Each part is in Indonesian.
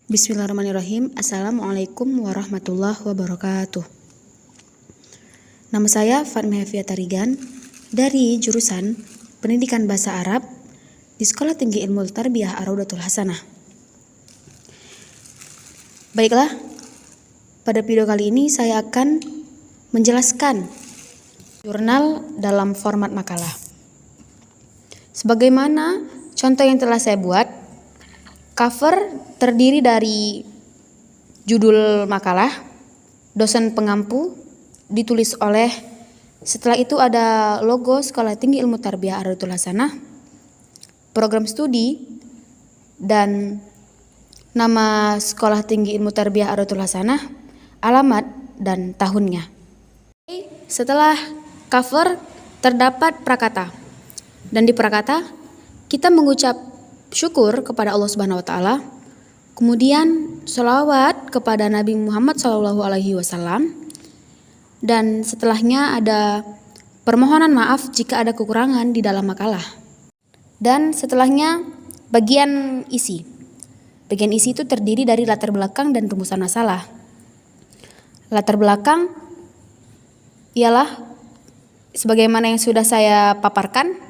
Bismillahirrahmanirrahim. Assalamualaikum warahmatullahi wabarakatuh. Nama saya Fatma Hefia Tarigan dari jurusan Pendidikan Bahasa Arab di Sekolah Tinggi Ilmu Tarbiyah Ar-Raudatul Hasanah. Baiklah, pada video kali ini saya akan menjelaskan jurnal dalam format makalah. Sebagaimana contoh yang telah saya buat, cover terdiri dari judul makalah, dosen pengampu, ditulis oleh, setelah itu ada logo Sekolah Tinggi Ilmu Tarbiyah Ar-Raudatul Hasanah, program studi, dan nama Sekolah Tinggi Ilmu Tarbiyah Ar-Raudatul Hasanah, alamat, dan tahunnya. Setelah cover terdapat prakata, dan di prakata kita mengucap syukur kepada Allah Subhanahu wa Ta'ala, kemudian sholawat kepada Nabi Muhammad SAW, dan setelahnya ada permohonan maaf jika ada kekurangan di dalam makalah. Dan setelahnya bagian isi. Bagian isi itu terdiri dari latar belakang dan rumusan masalah. Latar belakang ialah sebagaimana yang sudah saya paparkan,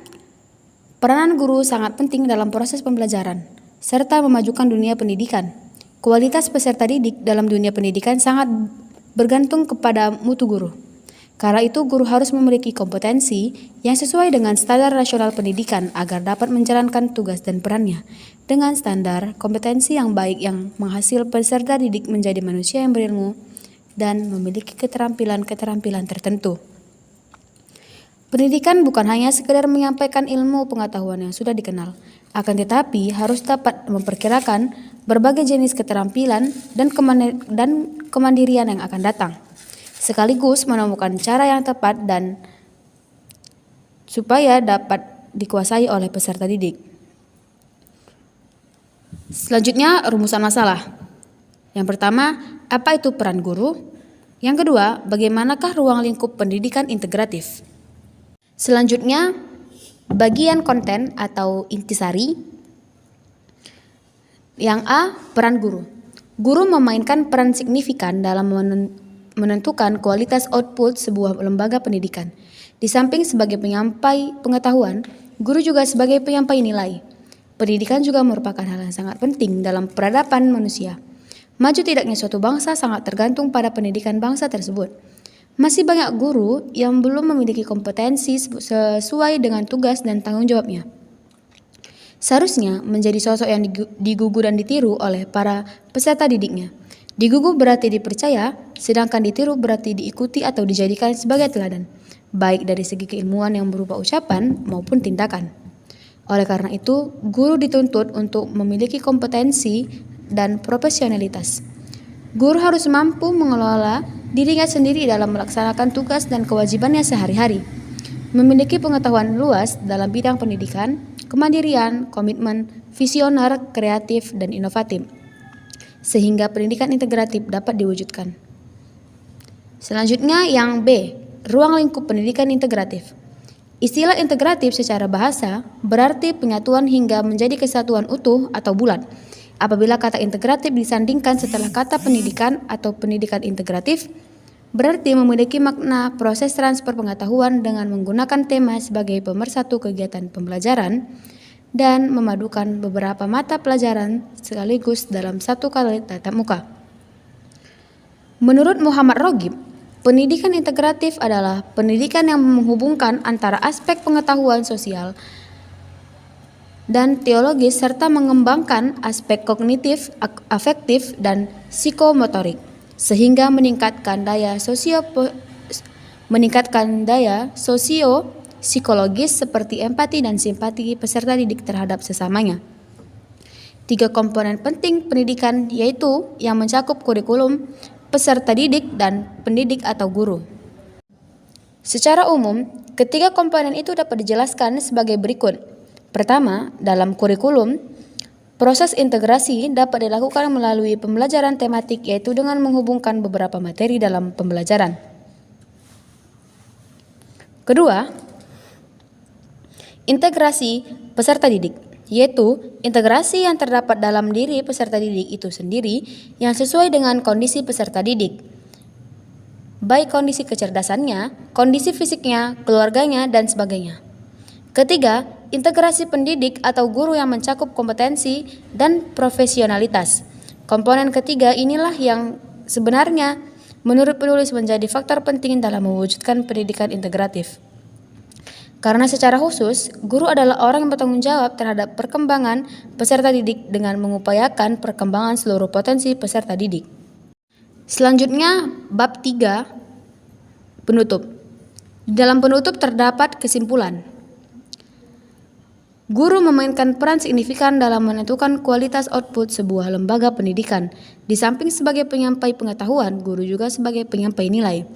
peranan guru sangat penting dalam proses pembelajaran serta memajukan dunia pendidikan. Kualitas peserta didik dalam dunia pendidikan sangat bergantung kepada mutu guru. Karena itu, guru harus memiliki kompetensi yang sesuai dengan standar nasional pendidikan agar dapat menjalankan tugas dan perannya dengan standar kompetensi yang baik yang menghasil peserta didik menjadi manusia yang berilmu dan memiliki keterampilan-keterampilan tertentu. Pendidikan bukan hanya sekedar menyampaikan ilmu pengetahuan yang sudah dikenal, akan tetapi harus dapat memperkirakan berbagai jenis keterampilan dan kemandirian yang akan datang, sekaligus menemukan cara yang tepat dan supaya dapat dikuasai oleh peserta didik. Selanjutnya, rumusan masalah. Yang pertama, apa itu peran guru? Yang kedua, bagaimanakah ruang lingkup pendidikan integratif? Selanjutnya, bagian konten atau intisari. Yang A, peran guru. Guru memainkan peran signifikan dalam menentukan kualitas output sebuah lembaga pendidikan. Di samping sebagai penyampai pengetahuan, guru juga sebagai penyampai nilai. Pendidikan juga merupakan hal yang sangat penting dalam peradaban manusia. Maju tidaknya suatu bangsa sangat tergantung pada pendidikan bangsa tersebut. Masih banyak guru yang belum memiliki kompetensi sesuai dengan tugas dan tanggung jawabnya. Seharusnya menjadi sosok yang digugu dan ditiru oleh para peserta didiknya. Digugu berarti dipercaya, sedangkan ditiru berarti diikuti atau dijadikan sebagai teladan, baik dari segi keilmuan yang berupa ucapan maupun tindakan. Oleh karena itu, guru dituntut untuk memiliki kompetensi dan profesionalitas. Guru harus mampu mengelola dirinya sendiri dalam melaksanakan tugas dan kewajibannya sehari-hari, memiliki pengetahuan luas dalam bidang pendidikan, kemandirian, komitmen, visioner, kreatif, dan inovatif, sehingga pendidikan integratif dapat diwujudkan. Selanjutnya yang B, ruang lingkup pendidikan integratif. Istilah integratif secara bahasa berarti penyatuan hingga menjadi kesatuan utuh atau bulat. Apabila kata integratif disandingkan setelah kata pendidikan atau pendidikan integratif, berarti memiliki makna proses transfer pengetahuan dengan menggunakan tema sebagai pemersatu kegiatan pembelajaran dan memadukan beberapa mata pelajaran sekaligus dalam satu kali tatap muka. Menurut Muhammad Ragib, pendidikan integratif adalah pendidikan yang menghubungkan antara aspek pengetahuan sosial dan teologis serta mengembangkan aspek kognitif, afektif, dan psikomotorik sehingga meningkatkan daya sosio-psikologis seperti empati dan simpati peserta didik terhadap sesamanya. 3 komponen penting pendidikan yaitu yang mencakup kurikulum, peserta didik, dan pendidik atau guru. Secara umum, ketiga komponen itu dapat dijelaskan sebagai berikut. Pertama, dalam kurikulum, proses integrasi dapat dilakukan melalui pembelajaran tematik yaitu dengan menghubungkan beberapa materi dalam pembelajaran. Kedua, integrasi peserta didik. yaitu integrasi yang terdapat dalam diri peserta didik itu sendiri yang sesuai dengan kondisi peserta didik, baik kondisi kecerdasannya, kondisi fisiknya, keluarganya, dan sebagainya. Ketiga, integrasi pendidik atau guru yang mencakup kompetensi dan profesionalitas. Komponen ketiga inilah yang sebenarnya menurut penulis menjadi faktor penting dalam mewujudkan pendidikan integratif. Karena secara khusus, guru adalah orang yang bertanggung jawab terhadap perkembangan peserta didik dengan mengupayakan perkembangan seluruh potensi peserta didik. Selanjutnya, bab 3, penutup. Di dalam penutup terdapat kesimpulan. Guru memainkan peran signifikan dalam menentukan kualitas output sebuah lembaga pendidikan. Di samping sebagai penyampai pengetahuan, guru juga sebagai penyampai nilai.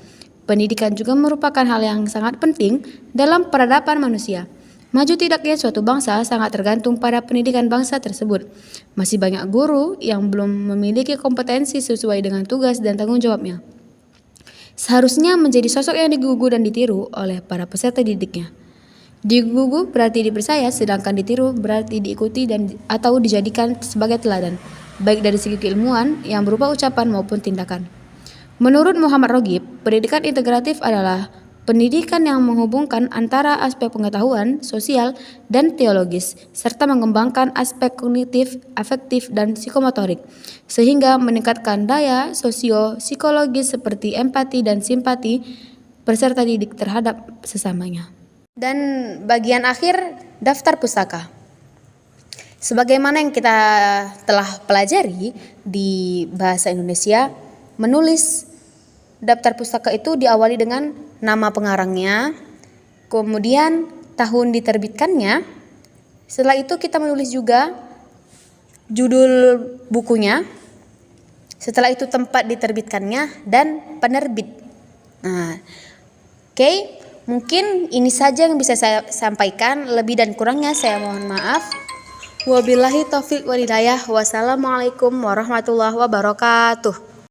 Pendidikan juga merupakan hal yang sangat penting dalam peradaban manusia. Maju tidaknya suatu bangsa sangat tergantung pada pendidikan bangsa tersebut. Masih banyak guru yang belum memiliki kompetensi sesuai dengan tugas dan tanggung jawabnya. Seharusnya menjadi sosok yang digugu dan ditiru oleh para peserta didiknya. Digugu berarti dipercaya, sedangkan ditiru berarti diikuti dan atau dijadikan sebagai teladan, baik dari segi keilmuan yang berupa ucapan maupun tindakan. Menurut Muhammad Ragib, pendidikan integratif adalah pendidikan yang menghubungkan antara aspek pengetahuan, sosial, dan teologis, serta mengembangkan aspek kognitif, afektif, dan psikomotorik, sehingga meningkatkan daya sosio-psikologis seperti empati dan simpati peserta didik terhadap sesamanya. Dan bagian akhir, daftar pustaka. Sebagaimana yang kita telah pelajari di bahasa Indonesia, menulis daftar pustaka itu diawali dengan nama pengarangnya, kemudian tahun diterbitkannya. Setelah itu kita menulis juga judul bukunya, setelah itu tempat diterbitkannya dan penerbit. Oke. Mungkin ini saja yang bisa saya sampaikan, lebih dan kurangnya saya mohon maaf. Wabillahi taufiq wal hidayah. Wassalamualaikum warahmatullahi wabarakatuh.